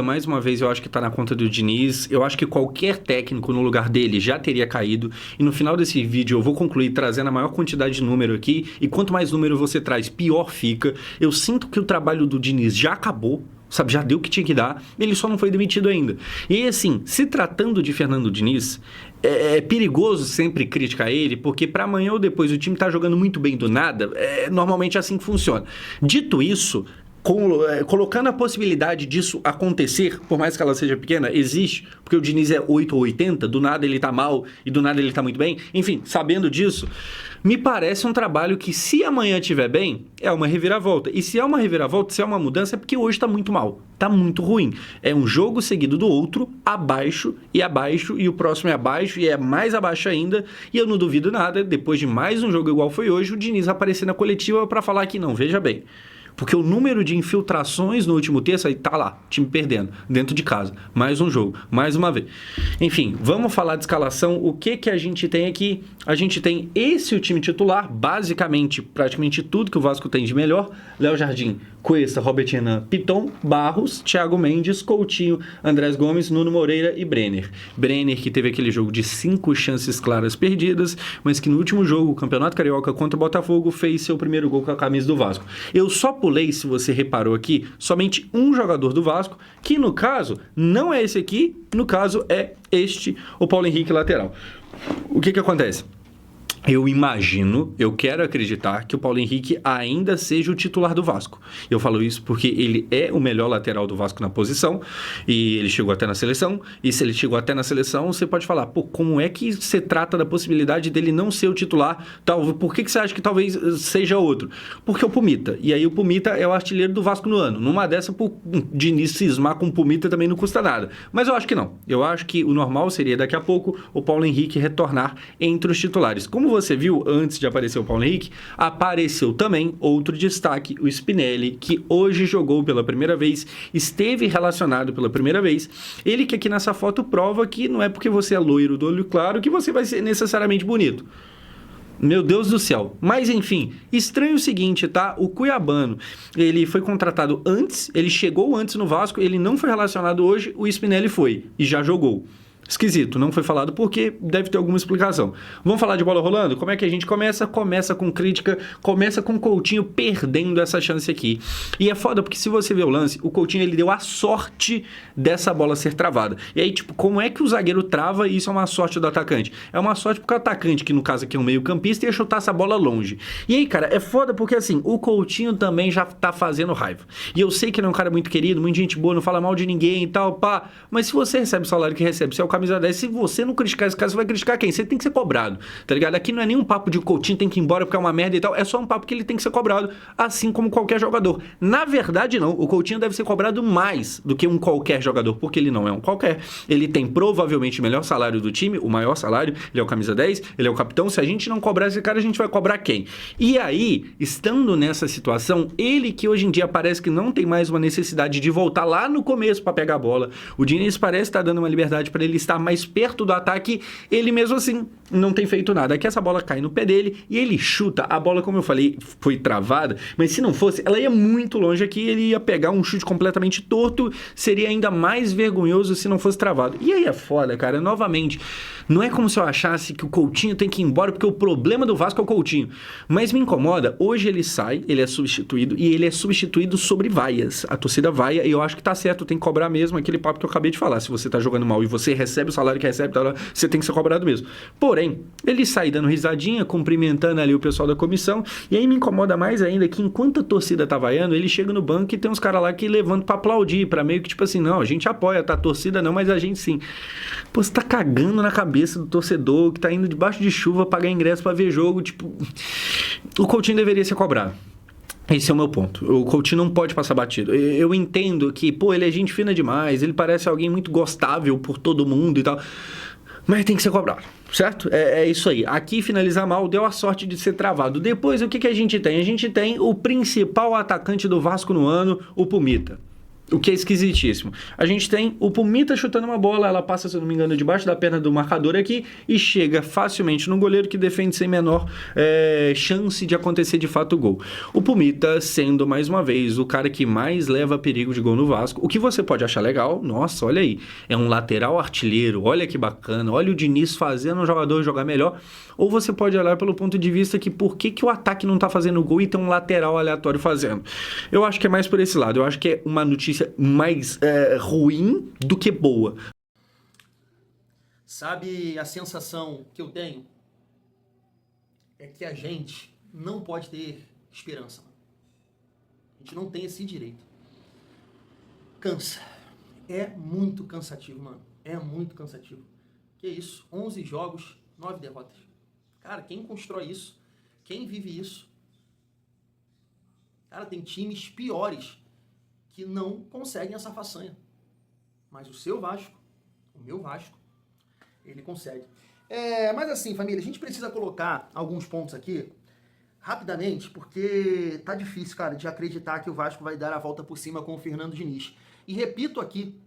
Mais uma vez, eu acho que tá na conta do Diniz. Eu acho que qualquer técnico no lugar dele já teria caído. E no final desse vídeo eu vou concluir trazendo a maior quantidade de número aqui. E quanto mais número você traz, pior fica. Eu sinto que o trabalho do Diniz já acabou. Sabe, já deu o que tinha que dar, ele só não foi demitido ainda. E assim, se tratando de Fernando Diniz, é perigoso sempre criticar ele, porque para amanhã ou depois o time tá jogando muito bem do nada, normalmente é assim que funciona. Dito isso, colocando a possibilidade disso acontecer, por mais que ela seja pequena, existe, porque o Diniz é 8 ou 80, do nada ele tá mal e do nada ele tá muito bem. Enfim, sabendo disso, me parece um trabalho que, se amanhã estiver bem, é uma reviravolta. E se é uma reviravolta, se é uma mudança, é porque hoje tá muito mal, tá muito ruim. É um jogo seguido do outro, abaixo, e o próximo é abaixo, e é mais abaixo ainda, e eu não duvido nada, depois de mais um jogo igual foi hoje, o Diniz aparecer na coletiva para falar que não, veja bem. Porque o número de infiltrações no último terço, aí tá lá, time perdendo, dentro de casa. Mais um jogo, mais uma vez. Enfim, vamos falar de escalação. O que a gente tem aqui? A gente tem o time titular, basicamente, praticamente tudo que o Vasco tem de melhor. Léo Jardim, Cuesta, Robert Renan, Piton, Barros, Thiago Mendes, Coutinho, Andrés Gomes, Nuno Moreira e Brenner. Brenner que teve aquele jogo de 5 chances claras perdidas, mas que no último jogo, o Campeonato Carioca contra o Botafogo, fez seu primeiro gol com a camisa do Vasco. Eu só pulei, se você reparou aqui, somente um jogador do Vasco, que no caso não é esse aqui, no caso é este, o Paulo Henrique, lateral. O que acontece? Eu imagino, eu quero acreditar que o Paulo Henrique ainda seja o titular do Vasco. Eu falo isso porque ele é o melhor lateral do Vasco na posição e ele chegou até na seleção. E se ele chegou até na seleção, você pode falar, pô, como é que você trata da possibilidade dele não ser o titular? Por que você acha que talvez seja outro? Porque o Pumita. E aí o Pumita é o artilheiro do Vasco no ano. Numa dessa, de início, cismar com o Pumita também não custa nada. Mas eu acho que não. Eu acho que o normal seria daqui a pouco o Paulo Henrique retornar entre os titulares. Como você viu, antes de aparecer o Paulo Henrique, apareceu também outro destaque, o Spinelli, que hoje jogou pela primeira vez, esteve relacionado pela primeira vez. Ele que aqui nessa foto prova que não é porque você é loiro do olho claro que você vai ser necessariamente bonito. Meu Deus do céu. Mas, enfim, estranho o seguinte, tá? O cuiabano, ele foi contratado antes, ele chegou antes no Vasco, ele não foi relacionado hoje, o Spinelli foi e já jogou. Esquisito, não foi falado porque deve ter alguma explicação. Vamos falar de bola rolando? Como é que a gente começa? Começa com crítica, começa com o Coutinho perdendo essa chance aqui. E é foda porque se você ver o lance, o Coutinho ele deu a sorte dessa bola ser travada. E aí, tipo, como é que o zagueiro trava e isso é uma sorte do atacante? É uma sorte porque o atacante, que no caso aqui é um meio campista, ia chutar essa bola longe. E aí, cara, é foda porque assim, o Coutinho também já tá fazendo raiva. E eu sei que ele é um cara muito querido, muita gente boa, não fala mal de ninguém e tal, pá. Mas se você recebe o salário que recebe, se é o camisa 10, se você não criticar esse cara, você vai criticar quem? Você tem que ser cobrado, tá ligado? Aqui não é nenhum papo de Coutinho tem que ir embora porque é uma merda e tal, é só um papo que ele tem que ser cobrado, assim como qualquer jogador. Na verdade, não, o Coutinho deve ser cobrado mais do que um qualquer jogador, porque ele não é um qualquer. Ele tem provavelmente o melhor salário do time, o maior salário, ele é o camisa 10, ele é o capitão. Se a gente não cobrar esse cara, a gente vai cobrar quem? E aí, estando nessa situação, ele que hoje em dia parece que não tem mais uma necessidade de voltar lá no começo para pegar a bola, o Diniz parece estar dando uma liberdade para ele estar mais perto do ataque, ele mesmo assim não tem feito nada. Aqui essa bola cai no pé dele e ele chuta. A bola, como eu falei, foi travada, mas se não fosse, ela ia muito longe aqui, ele ia pegar um chute completamente torto, seria ainda mais vergonhoso se não fosse travado. E aí é foda, cara, novamente, não é como se eu achasse que o Coutinho tem que ir embora, porque o problema do Vasco é o Coutinho, mas me incomoda, hoje ele sai, ele é substituído, e ele é substituído sobre vaias, a torcida vaia, e eu acho que tá certo, tem que cobrar mesmo aquele papo que eu acabei de falar. Se você tá jogando mal e você recebe o salário que recebe, você tem que ser cobrado mesmo. Porém, ele sai dando risadinha, cumprimentando ali o pessoal da comissão, e aí me incomoda mais ainda que enquanto a torcida tá vaiando, ele chega no banco e tem uns caras lá que levantam pra aplaudir, pra meio que tipo assim, não, a gente apoia, tá? A torcida não, mas a gente sim. Pô, você tá cagando na cabeça do torcedor que tá indo debaixo de chuva pagar ingresso pra ver jogo, tipo... O Coutinho deveria ser cobrado. Esse é o meu ponto. O Coutinho não pode passar batido. Eu entendo que, pô, ele é gente fina demais, ele parece alguém muito gostável por todo mundo e tal, mas tem que ser cobrado, certo? É isso aí. Aqui, finalizar mal, deu a sorte de ser travado. Depois, o que a gente tem? A gente tem o principal atacante do Vasco no ano, o Pumita. O que é esquisitíssimo. A gente tem o Pumita chutando uma bola, ela passa, se eu não me engano, debaixo da perna do marcador aqui e chega facilmente no goleiro que defende sem menor chance de acontecer de fato o gol. O Pumita sendo, mais uma vez, o cara que mais leva perigo de gol no Vasco. O que você pode achar legal, nossa, olha aí, é um lateral artilheiro, olha que bacana, olha o Diniz fazendo um jogador jogar melhor. Ou você pode olhar pelo ponto de vista que por que o ataque não tá fazendo gol e tem um lateral aleatório fazendo. Eu acho que é mais por esse lado, eu acho que é uma notícia mais ruim do que boa. Sabe a sensação que eu tenho? É que a gente não pode ter esperança. A gente não tem esse direito. Cansa. É muito cansativo, mano. É muito cansativo. Que isso? 11 jogos, 9 derrotas. Cara, quem constrói isso? Quem vive isso? Cara, tem times piores que não conseguem essa façanha. Mas o seu Vasco, o meu Vasco, ele consegue. Mas assim, família, a gente precisa colocar alguns pontos aqui, rapidamente, porque tá difícil, cara, de acreditar que o Vasco vai dar a volta por cima com o Fernando Diniz. E repito aqui,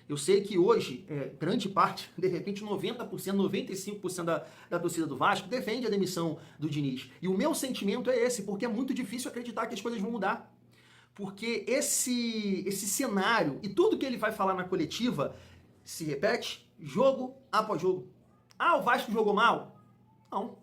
eu sei que hoje, grande parte, de repente 90%, 95% da torcida do Vasco defende a demissão do Diniz. E o meu sentimento é esse, porque é muito difícil acreditar que as coisas vão mudar. Porque esse cenário e tudo que ele vai falar na coletiva se repete jogo após jogo. Ah, o Vasco jogou mal? Não.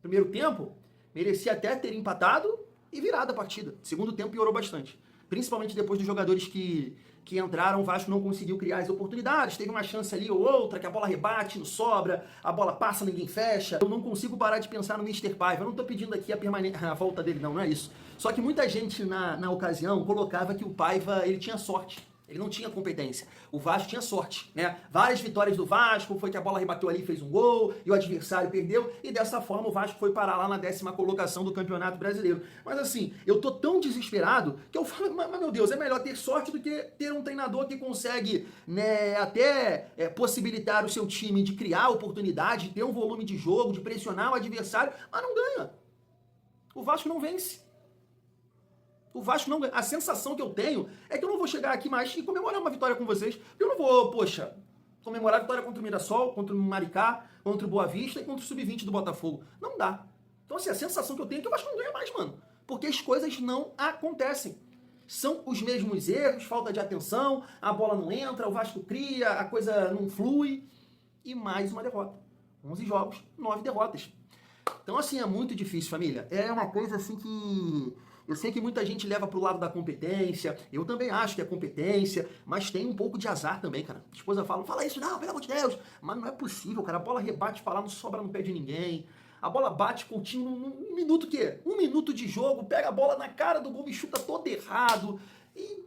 Primeiro tempo, merecia até ter empatado e virado a partida. Segundo tempo piorou bastante. Principalmente depois dos jogadores que entraram, o Vasco não conseguiu criar as oportunidades. Teve uma chance ali ou outra, que a bola rebate, não sobra, a bola passa, ninguém fecha. Eu não consigo parar de pensar no Mr. Paiva. Eu não tô pedindo aqui a volta dele, não é isso. Só que muita gente na ocasião colocava que o Paiva, ele tinha sorte. Ele não tinha competência. O Vasco tinha sorte, né? Várias vitórias do Vasco, foi que a bola rebateu ali e fez um gol, e o adversário perdeu, e dessa forma o Vasco foi parar lá na 10ª colocação do Campeonato Brasileiro. Mas assim, eu tô tão desesperado que eu falo, mas meu Deus, é melhor ter sorte do que ter um treinador que consegue, né, até possibilitar o seu time de criar oportunidade, de ter um volume de jogo, de pressionar o adversário, mas não ganha. O Vasco não vence. O Vasco não ganha. A sensação que eu tenho é que eu não vou chegar aqui mais e comemorar uma vitória com vocês. Eu não vou, comemorar a vitória contra o Mirassol, contra o Maricá, contra o Boa Vista e contra o Sub-20 do Botafogo. Não dá. Então, assim, a sensação que eu tenho é que o Vasco não ganha mais, mano. Porque as coisas não acontecem. São os mesmos erros, falta de atenção, a bola não entra, o Vasco cria, a coisa não flui. E mais uma derrota. 11 jogos, 9 derrotas. Então, assim, é muito difícil, família. É uma coisa, assim, que... Eu sei que muita gente leva pro lado da competência, eu também acho que é competência, mas tem um pouco de azar também, cara. A esposa fala, não fala isso não, pelo amor de Deus. Mas não é possível, cara. A bola rebate pra lá, não sobra no pé de ninguém. A bola bate Coutinho num minuto que? 1 minuto de jogo, pega a bola na cara do gol e chuta todo errado. E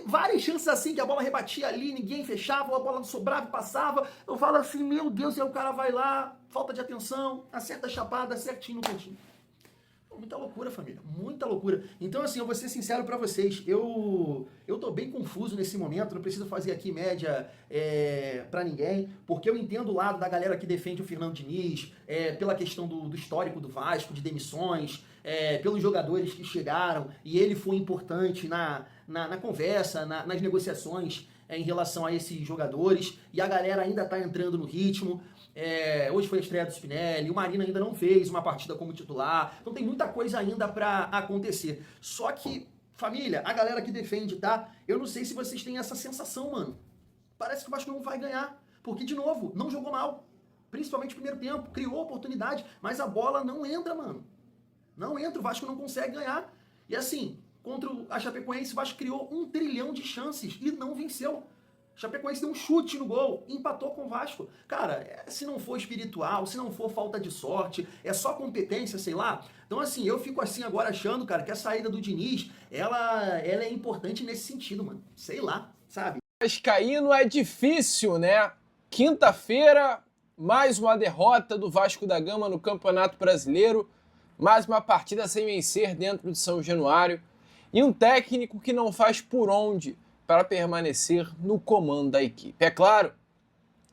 várias chances assim que a bola rebatia ali, ninguém fechava, a bola não sobrava e passava. Eu falo assim, meu Deus, e aí o cara vai lá, falta de atenção, acerta a chapada, certinho no cantinho. Muita loucura, família, muita loucura. Então, assim, eu vou ser sincero pra vocês, eu tô bem confuso nesse momento, não preciso fazer aqui média pra ninguém, porque eu entendo o lado da galera que defende o Fernando Diniz, pela questão do histórico do Vasco, de demissões, pelos jogadores que chegaram, e ele foi importante na conversa, nas negociações em relação a esses jogadores, e a galera ainda tá entrando no ritmo. Hoje foi a estreia do Spinelli, o Marino ainda não fez uma partida como titular, então tem muita coisa ainda pra acontecer. Só que, família, a galera que defende, tá? Eu não sei se vocês têm essa sensação, mano. Parece que o Vasco não vai ganhar, porque, de novo, não jogou mal. Principalmente no primeiro tempo, criou oportunidade, mas a bola não entra, mano. Não entra, o Vasco não consegue ganhar. E assim, contra a Chapecoense, o Vasco criou 1 trilhão de chances e não venceu. Chapecoense deu um chute no gol, empatou com o Vasco. Cara, se não for espiritual, se não for falta de sorte, é só competência, sei lá. Então, assim, eu fico assim agora achando, cara, que a saída do Diniz, ela é importante nesse sentido, mano. Sei lá, sabe? Vascaíno é difícil, né? Quinta-feira, mais uma derrota do Vasco da Gama no Campeonato Brasileiro, mais uma partida sem vencer dentro de São Januário e um técnico que não faz por onde para permanecer no comando da equipe. É claro,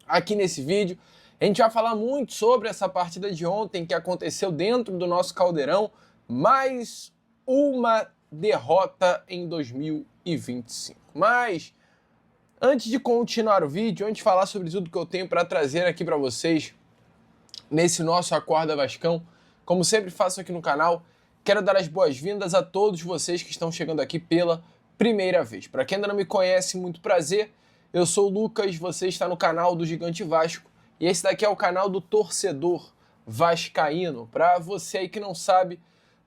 aqui nesse vídeo, a gente vai falar muito sobre essa partida de ontem que aconteceu dentro do nosso caldeirão, mais uma derrota em 2025. Mas, antes de continuar o vídeo, antes de falar sobre tudo que eu tenho para trazer aqui para vocês nesse nosso Acorda Vascão, como sempre faço aqui no canal, quero dar as boas-vindas a todos vocês que estão chegando aqui pela primeira vez. Para quem ainda não me conhece, muito prazer, eu sou o Lucas, você está no canal do Gigante Vasco e esse daqui é o canal do torcedor vascaíno. Para você aí que não sabe,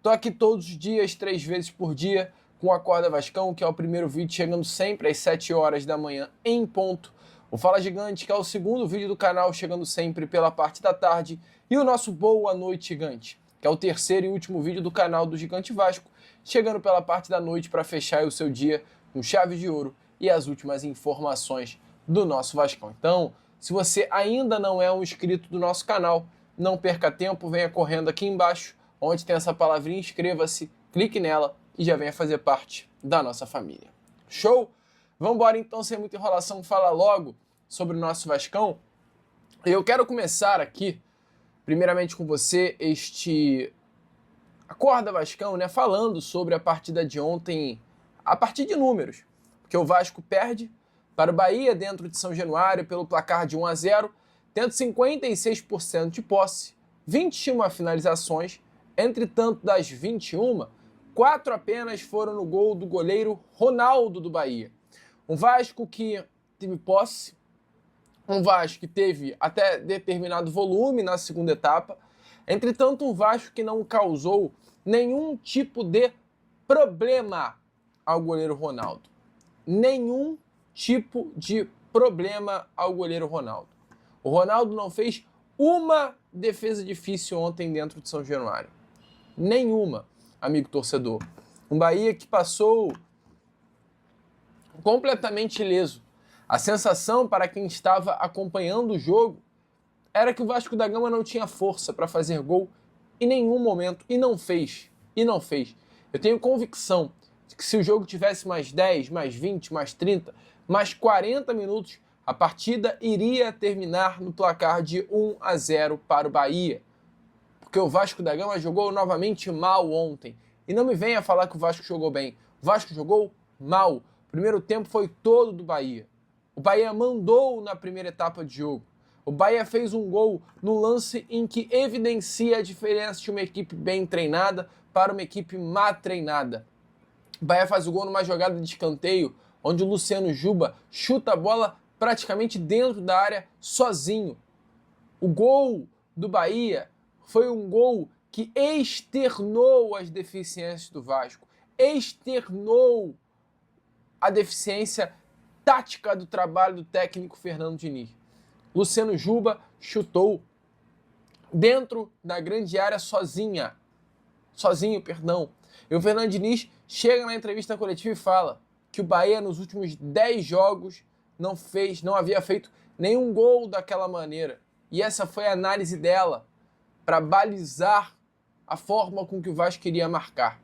tô aqui todos os dias, 3 vezes por dia, com o Acorda Vascão, que é o primeiro vídeo, chegando sempre às 7 horas da manhã em ponto. O Fala Gigante, que é o segundo vídeo do canal, chegando sempre pela parte da tarde. E o nosso Boa Noite Gigante, que é o terceiro e último vídeo do canal do Gigante Vasco, chegando pela parte da noite para fechar o seu dia com chave de ouro e as últimas informações do nosso Vascão. Então, se você ainda não é um inscrito do nosso canal, não perca tempo, venha correndo aqui embaixo, onde tem essa palavrinha inscreva-se, clique nela e já venha fazer parte da nossa família. Show? Vamos embora então, sem muita enrolação, falar logo sobre o nosso Vascão. Eu quero começar aqui, primeiramente com você, este Acorda Vascão, né, falando sobre a partida de ontem, a partir de números, porque o Vasco perde para o Bahia dentro de São Januário pelo placar de 1-0, tendo 56% de posse, 21 finalizações, entretanto das 21, 4 apenas foram no gol do goleiro Ronaldo do Bahia. Um Vasco que teve posse, um Vasco que teve até determinado volume na segunda etapa, entretanto um Vasco que não causou nenhum tipo de problema ao goleiro Ronaldo. Nenhum tipo de problema ao goleiro Ronaldo. O Ronaldo não fez uma defesa difícil ontem dentro de São Januário. Nenhuma, amigo torcedor. Um Bahia que passou completamente ileso. A sensação para quem estava acompanhando o jogo era que o Vasco da Gama não tinha força para fazer gol em nenhum momento e não fez. Eu tenho convicção de que se o jogo tivesse mais 10, mais 20, mais 30, mais 40 minutos, a partida iria terminar no placar de 1-0 para o Bahia. Porque o Vasco da Gama jogou novamente mal ontem. E não me venha falar que o Vasco jogou bem. O Vasco jogou mal. O primeiro tempo foi todo do Bahia. O Bahia mandou na primeira etapa de jogo. O Bahia fez um gol no lance em que evidencia a diferença de uma equipe bem treinada para uma equipe má treinada. O Bahia faz o gol numa jogada de escanteio, onde o Luciano Juba chuta a bola praticamente dentro da área sozinho. O gol do Bahia foi um gol que externou as deficiências do Vasco, externou a deficiência tática do trabalho do técnico Fernando Diniz. Luciano Juba chutou dentro da grande área sozinho. E o Fernando Diniz chega na entrevista coletiva e fala que o Bahia nos últimos 10 jogos não havia feito nenhum gol daquela maneira. E essa foi a análise dela para balizar a forma com que o Vasco queria marcar.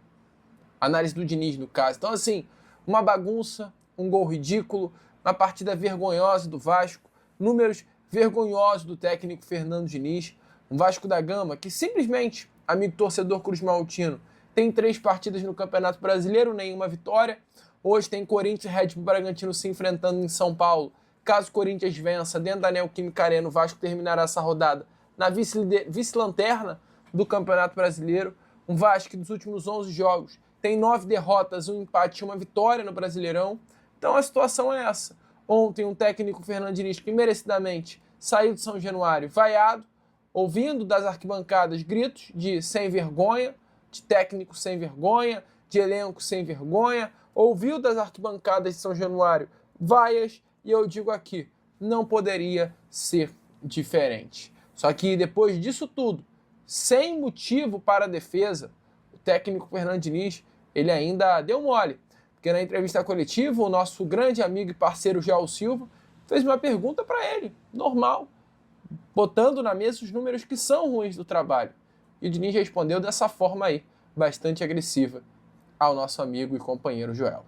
A análise do Diniz, no caso. Então, assim, uma bagunça, um gol ridículo, uma partida vergonhosa do Vasco, números vergonhosos do técnico Fernando Diniz, um Vasco da Gama que simplesmente, amigo torcedor Cruz Maltino, tem 3 partidas no Campeonato Brasileiro, nenhuma vitória. Hoje tem Corinthians e Red Bull Bragantino se enfrentando em São Paulo. Caso o Corinthians vença dentro da Neoquímica Arena, o Vasco terminará essa rodada na vice-lanterna do Campeonato Brasileiro. Um Vasco que dos últimos 11 jogos tem 9 derrotas, um empate e uma vitória no Brasileirão. Então a situação é essa. Ontem um técnico Fernando Diniz que merecidamente saiu de São Januário vaiado, ouvindo das arquibancadas gritos de sem vergonha, de técnico sem vergonha, de elenco sem vergonha, ouviu das arquibancadas de São Januário vaias, e eu digo aqui, não poderia ser diferente. Só que depois disso tudo, sem motivo para a defesa, o técnico Fernando Diniz, ele ainda deu mole. Porque na entrevista coletiva, o nosso grande amigo e parceiro João Silva fez uma pergunta para ele, normal, botando na mesa os números que são ruins do trabalho. E o Diniz respondeu dessa forma aí, bastante agressiva, ao nosso amigo e companheiro Joel.